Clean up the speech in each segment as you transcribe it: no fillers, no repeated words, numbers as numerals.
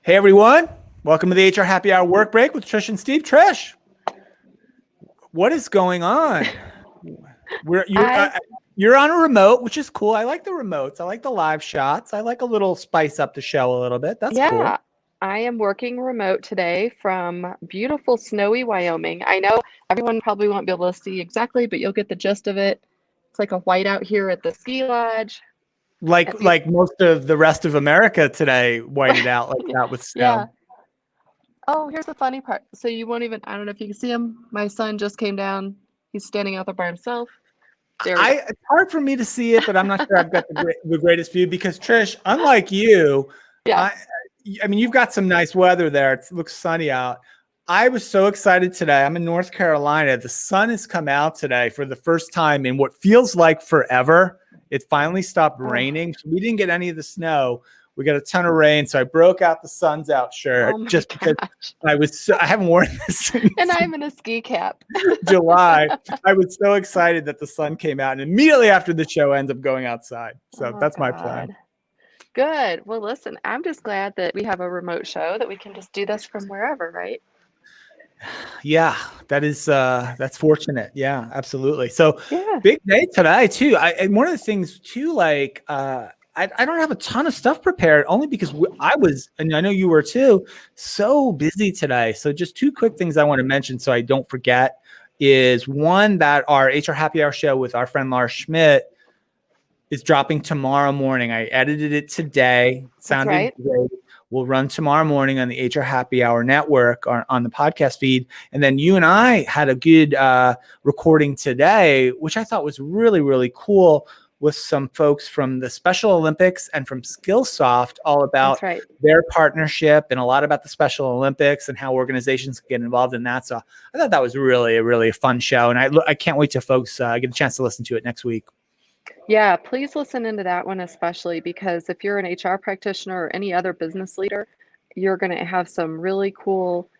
Hey everyone, welcome to the HR Happy Hour Work Break with Trish and Steve. Trish, what is going on? You're on a remote, which is cool. I like the remotes. I like the live shots. I like a little spice up the show a little bit. That's cool. I am working remote today from beautiful snowy Wyoming. I know everyone probably won't be able to see exactly, but you'll get the gist of it. It's like a whiteout here at the ski lodge. Like most of the rest of America today, whited out like that with snow. Yeah. Oh, here's the funny part. So you won't even, I don't know if you can see him. My son just came down. He's standing out there by himself. It's hard for me to see it, but I'm not sure I've got the greatest view because Trish, unlike you, yeah. I mean, you've got some nice weather there. It looks sunny out. I was so excited today. I'm in North Carolina. The sun has come out today for the first time in what feels like forever. It finally stopped raining. So we didn't get any of the snow. We got a ton of rain. So I broke out the sun's out shirt just because I haven't worn this since and I'm in a ski cap. July. I was so excited that the sun came out, and immediately after the show ends up going outside. So that's my plan. Good. Well, listen, I'm just glad that we have a remote show that we can just do this from wherever, right? Yeah, that's fortunate. Yeah, absolutely. So big day today too. And one of the things too, like, I don't have a ton of stuff prepared only because I was, and I know you were too, so busy today. So just two quick things I want to mention so I don't forget is one, that our HR Happy Hour show with our friend Lars Schmidt is dropping tomorrow morning. I edited it today. Sounded great. We'll run tomorrow morning on the HR Happy Hour network on the podcast feed. And then you and I had a good recording today, which I thought was really, really cool, with some folks from the Special Olympics and from Skillsoft, all about their partnership and a lot about the Special Olympics and how organizations get involved in that. So I thought that was really a fun show. And I can't wait till folks get a chance to listen to it next week. Yeah, please listen into that one, especially because if you're an HR practitioner or any other business leader, you're going to have some really cool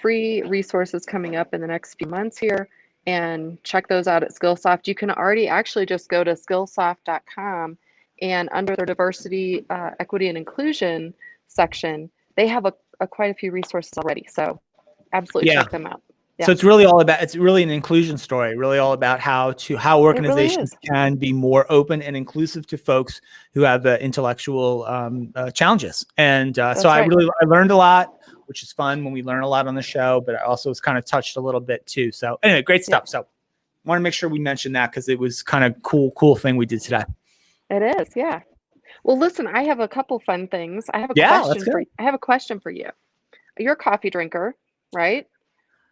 free resources coming up in the next few months here, and check those out at Skillsoft. You can already actually just go to skillsoft.com, and under their diversity, equity, and inclusion section, they have quite a few resources already. So absolutely check them out. Yeah. So it's really an inclusion story, really all about how organizations can be more open and inclusive to folks who have intellectual challenges. And so I learned a lot, which is fun when we learn a lot on the show, but I also was kind of touched a little bit too. So anyway, great stuff. So I want to make sure we mention that because it was kind of cool thing we did today. It is. Yeah. Well, listen, I have a couple fun things. I have a question for you. You're a coffee drinker, right?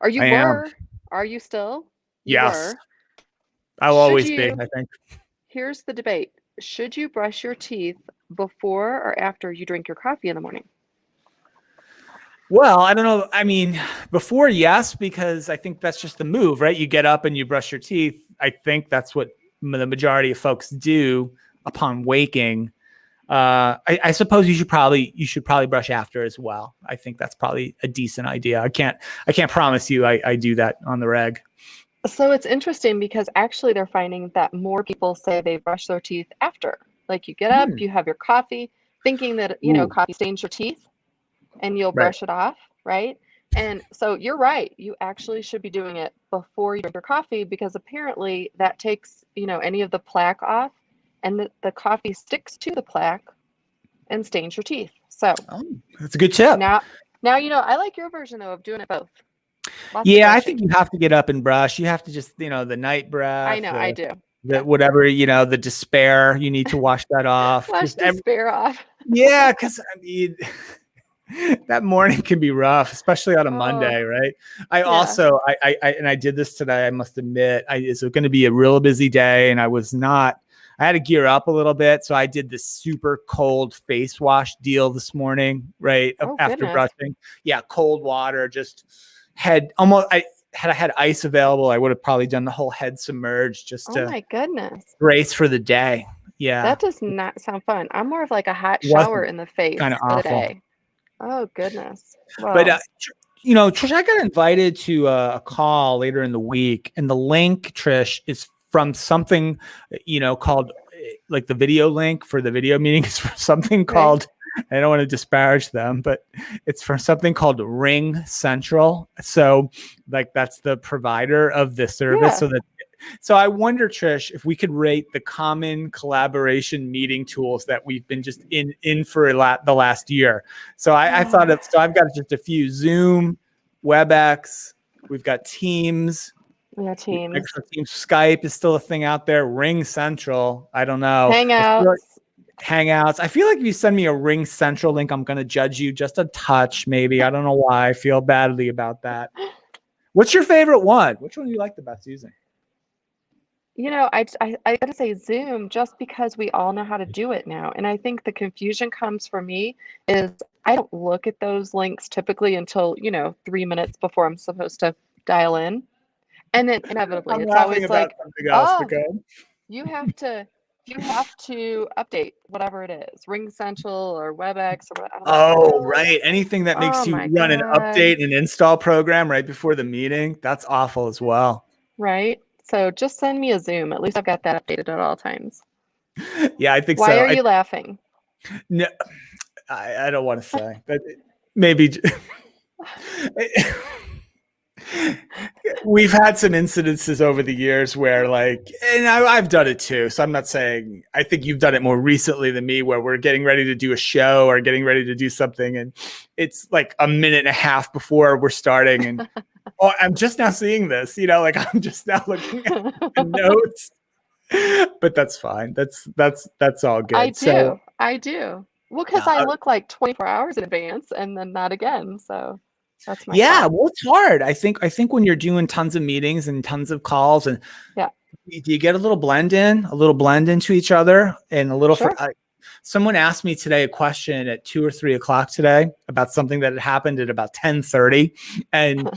Are you still? Yes. I'll always be, I think. Here's the debate. Should you brush your teeth before or after you drink your coffee in the morning? Well, I don't know. I mean, before, yes, because I think that's just the move, right? You get up and you brush your teeth. I think that's what the majority of folks do upon waking. I suppose you should probably brush after as well. I think that's probably a decent idea. I can't promise you I do that on the reg. So it's interesting because actually they're finding that more people say they brush their teeth after. Like you get up, you have your coffee, thinking that coffee stains your teeth, and you'll brush it off, right? And so you're right. You actually should be doing it before you drink your coffee because apparently that takes any of the plaque off. And the coffee sticks to the plaque and stains your teeth. So that's a good tip. Now I like your version though of doing it both. I think you have to get up and brush. You have to just the night breath. I know, I do. Whatever the despair, you need to wash that off. Wash despair off. Yeah, because I mean that morning can be rough, especially on a Monday, right? I did this today. I must admit, it's going to be a real busy day, and I had to gear up a little bit. So I did this super cold face wash deal this morning, right? After brushing. Yeah. Cold water, just I had ice available, I would have probably done the whole head submerged just to my goodness. Brace for the day. Yeah. That does not sound fun. I'm more of like a hot shower in the face kind of for the day. Oh goodness. Well, but Trish, I got invited to a call later in the week, and the link, Trish, is from something, called like the video link for the video meeting is from something called I don't want to disparage them, but it's for something called Ring Central. So like that's the provider of the service. Yeah. So I wonder, Trish, if we could rate the common collaboration meeting tools that we've been just in for the last year. So I thought of, so I've got just a few: Zoom, WebEx, we've got Teams. Yeah, Teams. Teams. Skype is still a thing out there. Ring Central, I don't know. Hangouts. Hangouts. I feel like if you send me a Ring Central link, I'm going to judge you just a touch, maybe. I don't know why. I feel badly about that. What's your favorite one? Which one do you like the best using? You know, I gotta say Zoom just because we all know how to do it now. And I think the confusion comes for me is I don't look at those links typically until, 3 minutes before I'm supposed to dial in. And then inevitably I'm it's laughing always about like, something else. oh, Because you have to update whatever it is, Ring Central or WebEx or what. I'm like, oh, really? right. Anything that makes Oh you my run an God. update and install program right before the meeting, that's awful as well. Right? So just send me a Zoom. At least I've got that updated at all times. Yeah, I think Why so. are you laughing? No, I don't want to say, but maybe we've had some incidences over the years where and I've done it too. So I'm not saying, I think you've done it more recently than me, where we're getting ready to do a show or getting ready to do something. And it's like a minute and a half before we're starting. And oh, I'm just now seeing this, I'm just now looking at the notes, but that's fine. That's all good. I do. Well, because Yeah, I look like 24 hours in advance and then not again. So that's my yeah, fault. well, it's hard. I think when you're doing tons of meetings and tons of calls, and Yeah, do you get a little blend into each other, and a little sure. someone asked me today a question at 2 or 3 o'clock today about something that had happened at about 10:30, and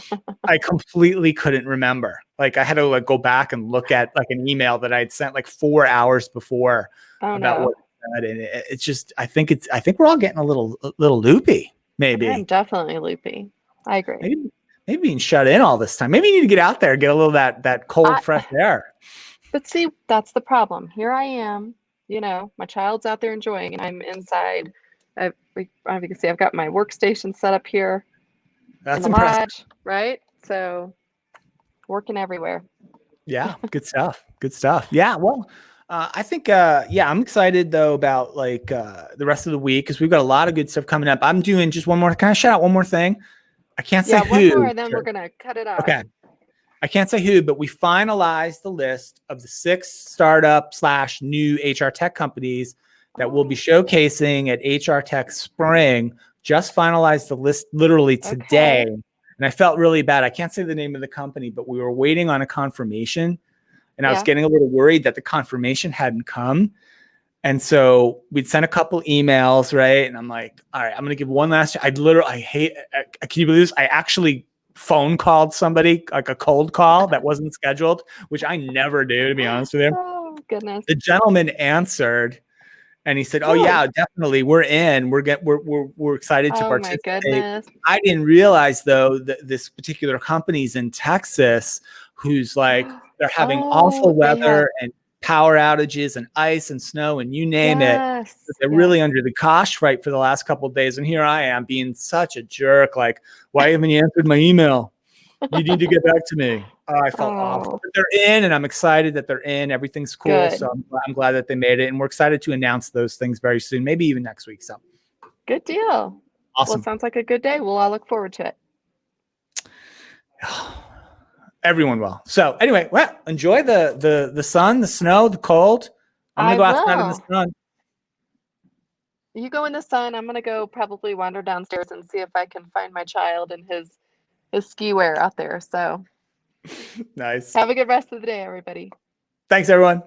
I completely couldn't remember. Like I had to go back and look at an email that I'd sent 4 hours before Oh about no. what it said. And it's just, I think we're all getting a little loopy, I'm maybe. definitely loopy. I agree. Maybe being shut in all this time. Maybe you need to get out there, get a little that cold, fresh air. But see, that's the problem. Here I am, my child's out there enjoying, and I'm inside. You can see I've got my workstation set up here in That's the impressive. lodge, right? So working everywhere. Yeah, good stuff. Good stuff. Yeah, well, I think I'm excited though about the rest of the week because we've got a lot of good stuff coming up. I'm doing just one more. Can I shout out one more thing? I can't say Yeah, one more, who. and then we're gonna cut it off. Okay. I can't say who, but we finalized the list of the 6 startup / new HR tech companies that we'll be showcasing at HR Tech Spring. Just finalized the list literally today. Okay. And I felt really bad. I can't say the name of the company, but we were waiting on a confirmation. And I was Yeah. getting a little worried that the confirmation hadn't come. And so we'd sent a couple emails, right? And I'm like, all right, I'm going to give one last. Can you believe this? I actually phone called somebody, like a cold call that wasn't scheduled, which I never do, to be honest with you. Oh goodness. The gentleman answered and he said, "Oh Really? yeah, definitely. We're in. We're excited to Oh my participate." goodness. I didn't realize though that this particular company's in Texas who's they're having Oh, awful they had, weather and power outages and ice and snow and you name it. yes, They're yes. really under the cosh right for the last couple of days. And here I am being such a jerk. Like, why haven't you answered my email? You need to get back to me. Oh, I felt awful. But they're in, and I'm excited that they're in. Everything's cool. Good. So I'm glad that they made it. And we're excited to announce those things very soon, maybe even next week. So Good deal. awesome. Well, it sounds like a good day. Well, I look forward to it. Everyone will. So anyway, well, enjoy the sun, the snow, the cold. I'm gonna go outside in the sun. You go in the sun. I'm gonna go probably wander downstairs and see if I can find my child and his ski wear out there. So Nice. have a good rest of the day, everybody. Thanks, everyone.